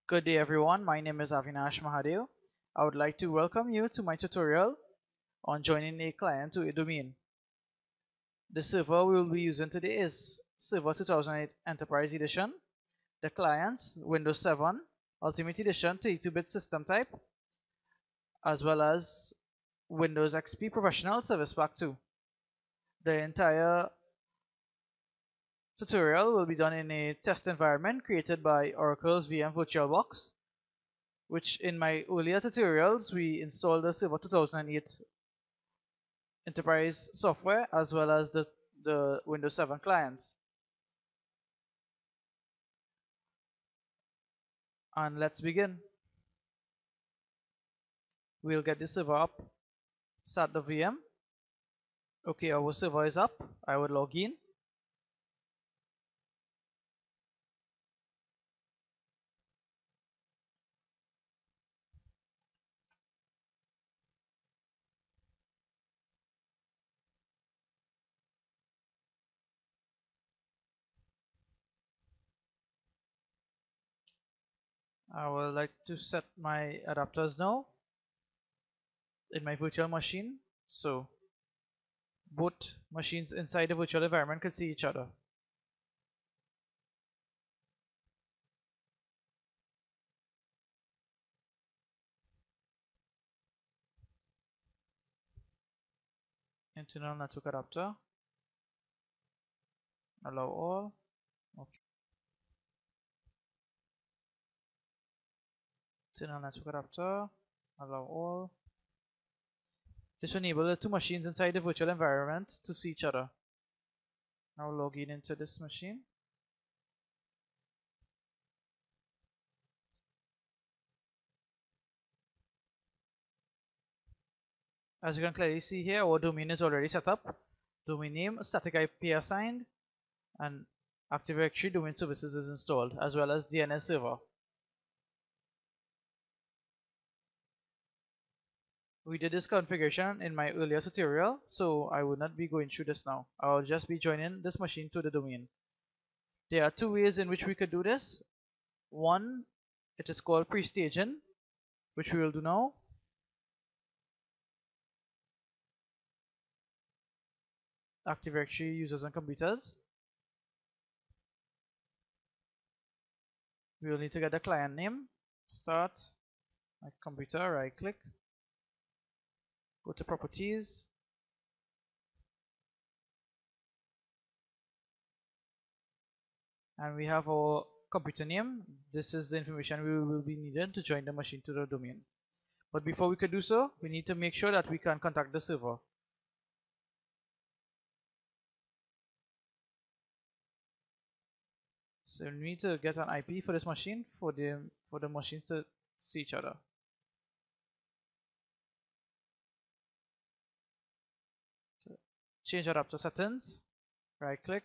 Good day everyone, my name is Avinash Mahadev. I would like to welcome you to my tutorial on joining a client to a domain. The server we will be using today is Server 2008 Enterprise Edition. The clients Windows 7 Ultimate Edition 32-bit system type, as well as Windows XP Professional Service Pack 2. The entire tutorial will be done in a test environment created by Oracle's VM VirtualBox, which in my earlier tutorials we installed the Server 2008 enterprise software as well as the Windows 7 clients. And let's begin. We'll get the server up, start the VM. Okay, our server is up. I would log in. I would like to set my adapters now in my virtual machine, so both machines inside the virtual environment can see each other. Internal network adapter, allow all. Okay. Internal network adapter, allow all. This will enable the two machines inside the virtual environment to see each other. Now log in into this machine. As you can clearly see here, our domain is already set up. Domain name, static IP assigned, and Active Directory domain services is installed, as well as DNS server. We did this configuration in my earlier tutorial, so I will not be going through this now. I'll just be joining this machine to the domain. There are two ways in which we could do this. One, it is called pre-staging, which we will do now. Active Directory users and computers. We will need to get the client name. Start my computer, right click, go to properties, and we have our computer name. This is the information we will be needed to join the machine to the domain. But before we could do so, we need to make sure that we can contact the server. So we need to get an IP for this machine for the machines to see each other. So change adapter settings, right click,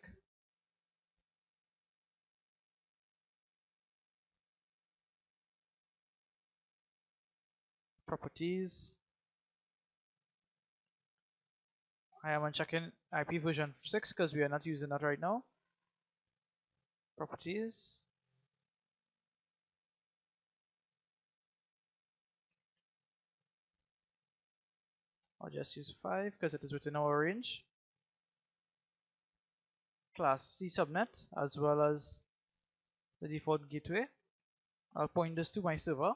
properties. I am unchecking IP version 6 because we are not using that right now. Properties. I'll just use 5 because it is within our range. Class C subnet as well as the default gateway. I'll point this to my server.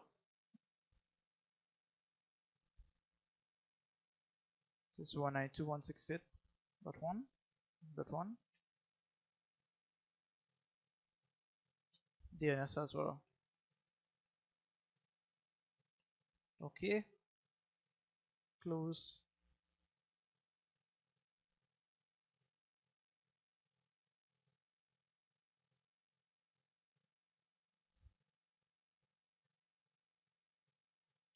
This is 192.168.1.1. DNS as well. Okay. Close.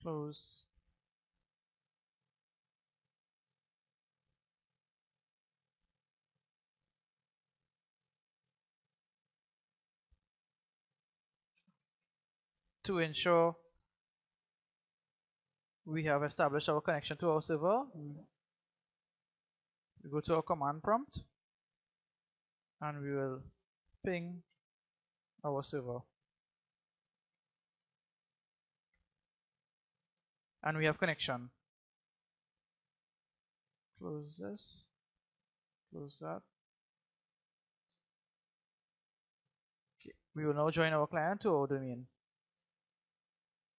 Close. To ensure we have established our connection to our server, we go to our command prompt and we will ping our server. and we have connection. Close this, close that. Okay. We will now join our client to our domain.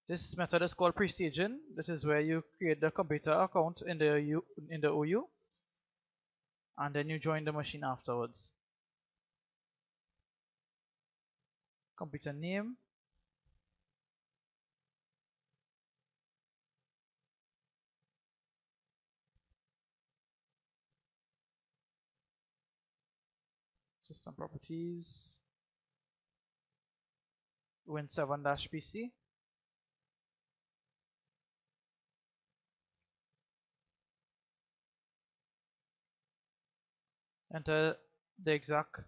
This method is called pre-staging. This is where you create the computer account in the OU, and then you join the machine afterwards. Computer name, system properties, Win7-PC. Enter the exact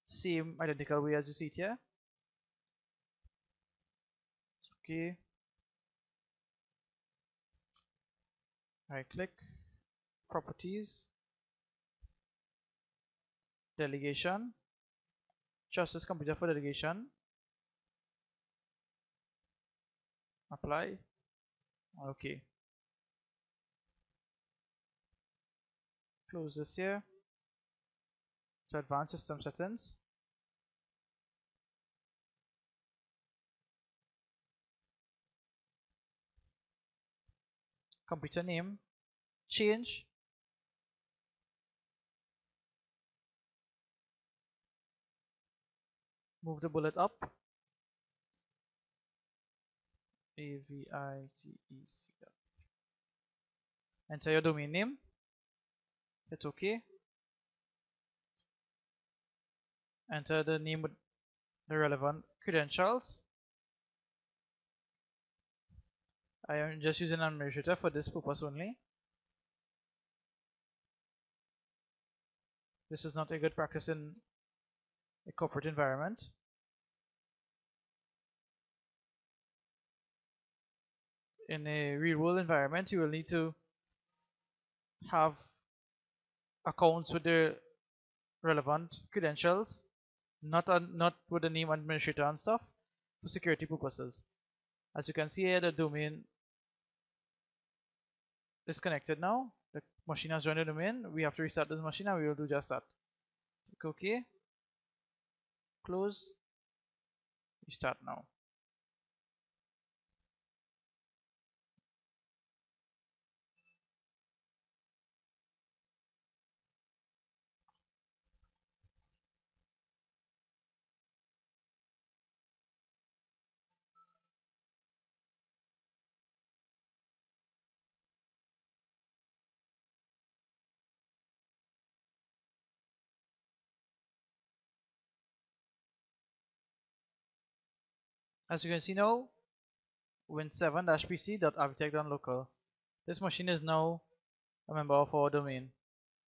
same identical way as you see it here. Okay. Right click, properties, delegation, choose this computer for delegation, apply, okay. Close this here. So advanced system settings. Computer name, change. Move the bullet up. AVITEC. Enter your domain name. Hit OK. Enter the name with the relevant credentials. I am just using an administrator for this purpose only. This is not a good practice in a corporate environment. In a real world environment, you will need to have accounts with the relevant credentials, not with the name administrator and stuff, for security purposes. As you can see here, the domain is connected now. The machine has joined the domain. We have to restart this machine, and we will do just that. Click OK. Close. Restart now. As you can see now, Win7-PC.avitec.local. This machine is now a member of our domain.